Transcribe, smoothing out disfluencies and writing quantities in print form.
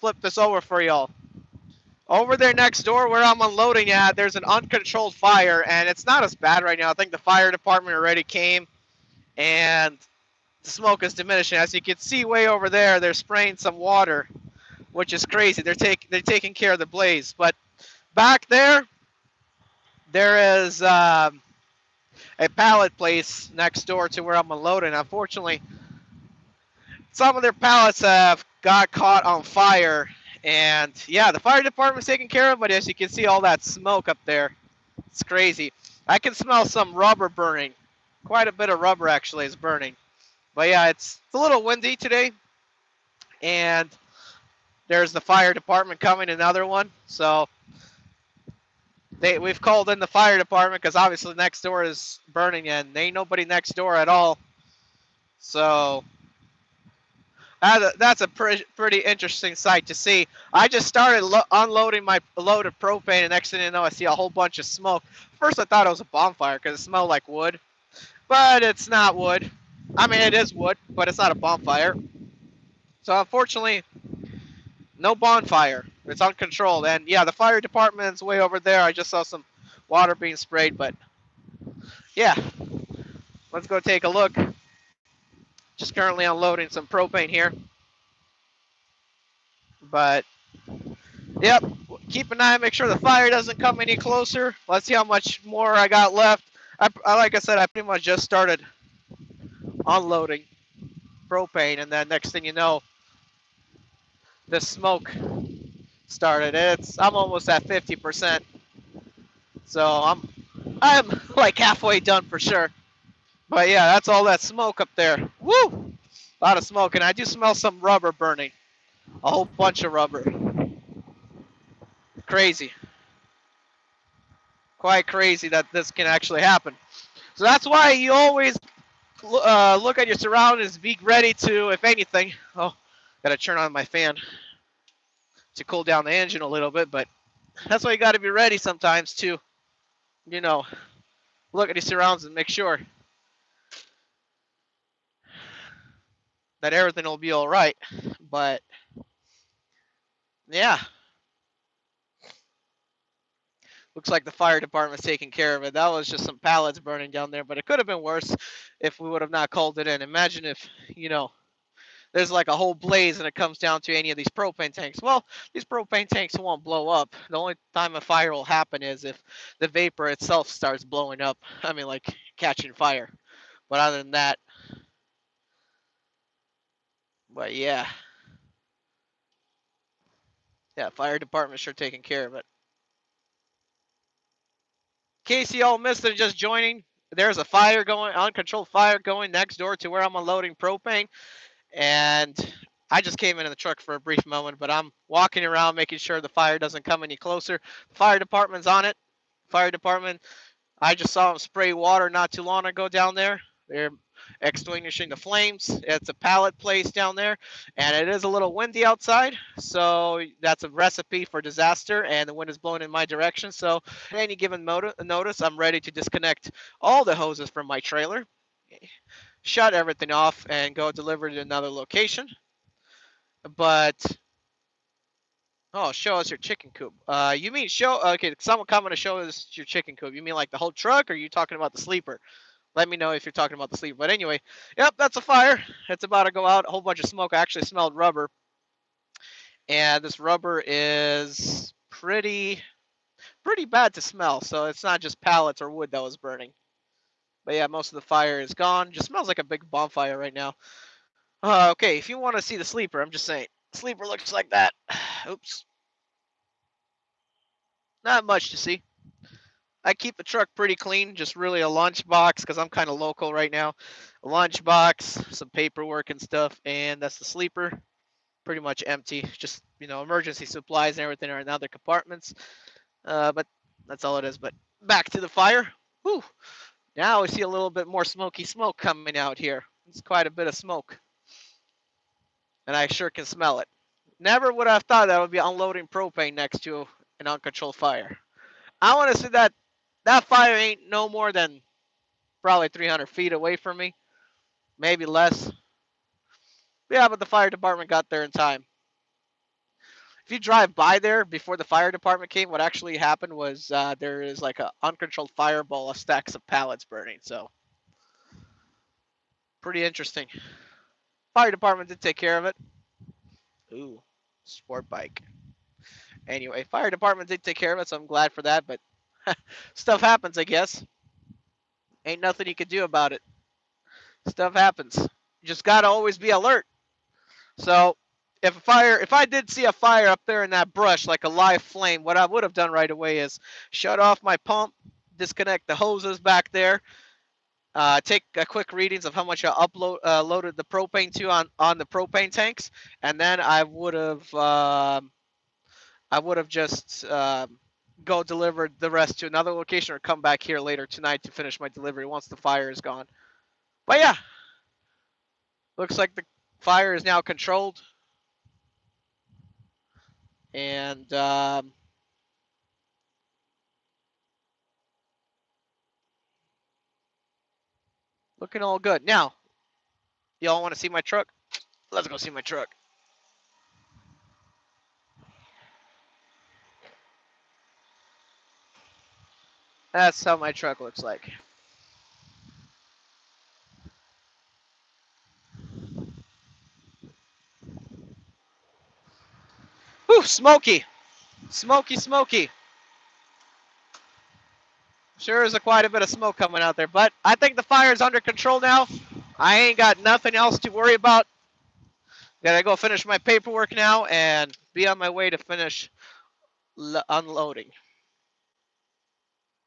flip this over for y'all. Over there next door where I'm unloading at, there's an uncontrolled fire, and it's not as bad right now. I think the fire department already came, and the smoke is diminishing. As you can see way over there, they're spraying some water, which is crazy. They're taking care of the blaze. But back there, there is a pallet place next door to where I'm unloading. Unfortunately, some of their pallets have got caught on fire, and yeah, the fire department's taking care of it. But as you can see, all that smoke up there, it's crazy. I can smell some rubber burning. Quite a bit of rubber actually is burning. But yeah, it's a little windy today, and there's the fire department coming, another one. So we've called in the fire department because obviously next door is burning and there ain't nobody next door at all. So that's a pretty interesting sight to see. I just started unloading my load of propane, and next thing you know, I see a whole bunch of smoke. First, I thought it was a bonfire because it smelled like wood, but it's not wood. I mean, it is wood, but it's not a bonfire. So unfortunately, no bonfire. It's uncontrolled. And yeah, the fire department's way over there. I just saw some water being sprayed, but yeah, let's go take a look. Just currently unloading some propane here. But yep, keep an eye, make sure the fire doesn't come any closer. Let's see how much more I got left. Like I said, I pretty much just started unloading propane, and then next thing you know, the smoke started. I'm almost at 50%, so I'm like halfway done for sure. But yeah, that's all that smoke up there. Woo! A lot of smoke, and I do smell some rubber burning. A whole bunch of rubber. Crazy. Quite crazy that this can actually happen. So that's why you always look at your surroundings, be ready to, if anything. Oh, gotta turn on my fan to cool down the engine a little bit, but that's why you gotta be ready sometimes to, you know, look at your surroundings and make sure that everything will be all right. But yeah, looks like the fire department's taking care of it. That was just some pallets burning down there, but it could have been worse if we would have not called it in. Imagine if, there's like a whole blaze and it comes down to any of these propane tanks. Well, these propane tanks won't blow up. The only time a fire will happen is if the vapor itself starts blowing up. I mean, like catching fire. But other than that, but yeah. Yeah, fire department sure taking care of it. In case you all missed it, just joining, there's a fire going, uncontrolled fire going next door to where I'm unloading propane. And I just came in the truck for a brief moment, but I'm walking around making sure the fire doesn't come any closer. The fire department's on it. Fire department, I just saw them spray water not too long ago down there. They're extinguishing the flames. It's a pallet place down there, and it is a little windy outside, so that's a recipe for disaster, and the wind is blowing in my direction. So at any given notice, I'm ready to disconnect all the hoses from my trailer, shut everything off, and go deliver to another location. But oh, show us your chicken coop. You mean show? Okay, someone coming to show us your chicken coop. You mean like the whole truck, or are you talking about the sleeper? Let me know if you're talking about the sleeper. But anyway, yep, that's a fire. It's about to go out. A whole bunch of smoke. I actually smelled rubber, and this rubber is pretty bad to smell. So it's not just pallets or wood that was burning. But yeah, most of the fire is gone. Just smells like a big bonfire right now. Okay, if you want to see the sleeper, I'm just saying, sleeper looks like that. Oops. Not much to see. I keep the truck pretty clean, just really a lunch box because I'm kind of local right now. A lunch box, some paperwork and stuff, and that's the sleeper. Pretty much empty. Just, emergency supplies and everything are in other compartments. But that's all it is. But back to the fire. Whew. Now we see a little bit more smoky smoke coming out here. It's quite a bit of smoke. And I sure can smell it. Never would have thought that I would be unloading propane next to an uncontrolled fire. I want to say that fire ain't no more than probably 300 feet away from me, maybe less. Yeah, but the fire department got there in time. if you drive by there before the fire department came, what actually happened was there is like a uncontrolled fireball of stacks of pallets burning. So pretty interesting. Fire department did take care of it. Ooh, sport bike. Anyway, fire department did take care of it, so I'm glad for that. But stuff happens, I guess. Ain't nothing you can do about it. Stuff happens. You just gotta always be alert. So if I did see a fire up there in that brush, like a live flame, what I would have done right away is shut off my pump, disconnect the hoses back there, take a quick readings of how much I loaded the propane to on the propane tanks, and then I would have just go deliver the rest to another location or come back here later tonight to finish my delivery once the fire is gone. But yeah, looks like the fire is now controlled, and looking all good. Now, y'all want to see my truck? Let's go see my truck. That's how my truck looks like. Whew, smoky. Smoky, smoky. Sure is quite a bit of smoke coming out there, but I think the fire is under control now. I ain't got nothing else to worry about. Gotta go finish my paperwork now and be on my way to finish unloading.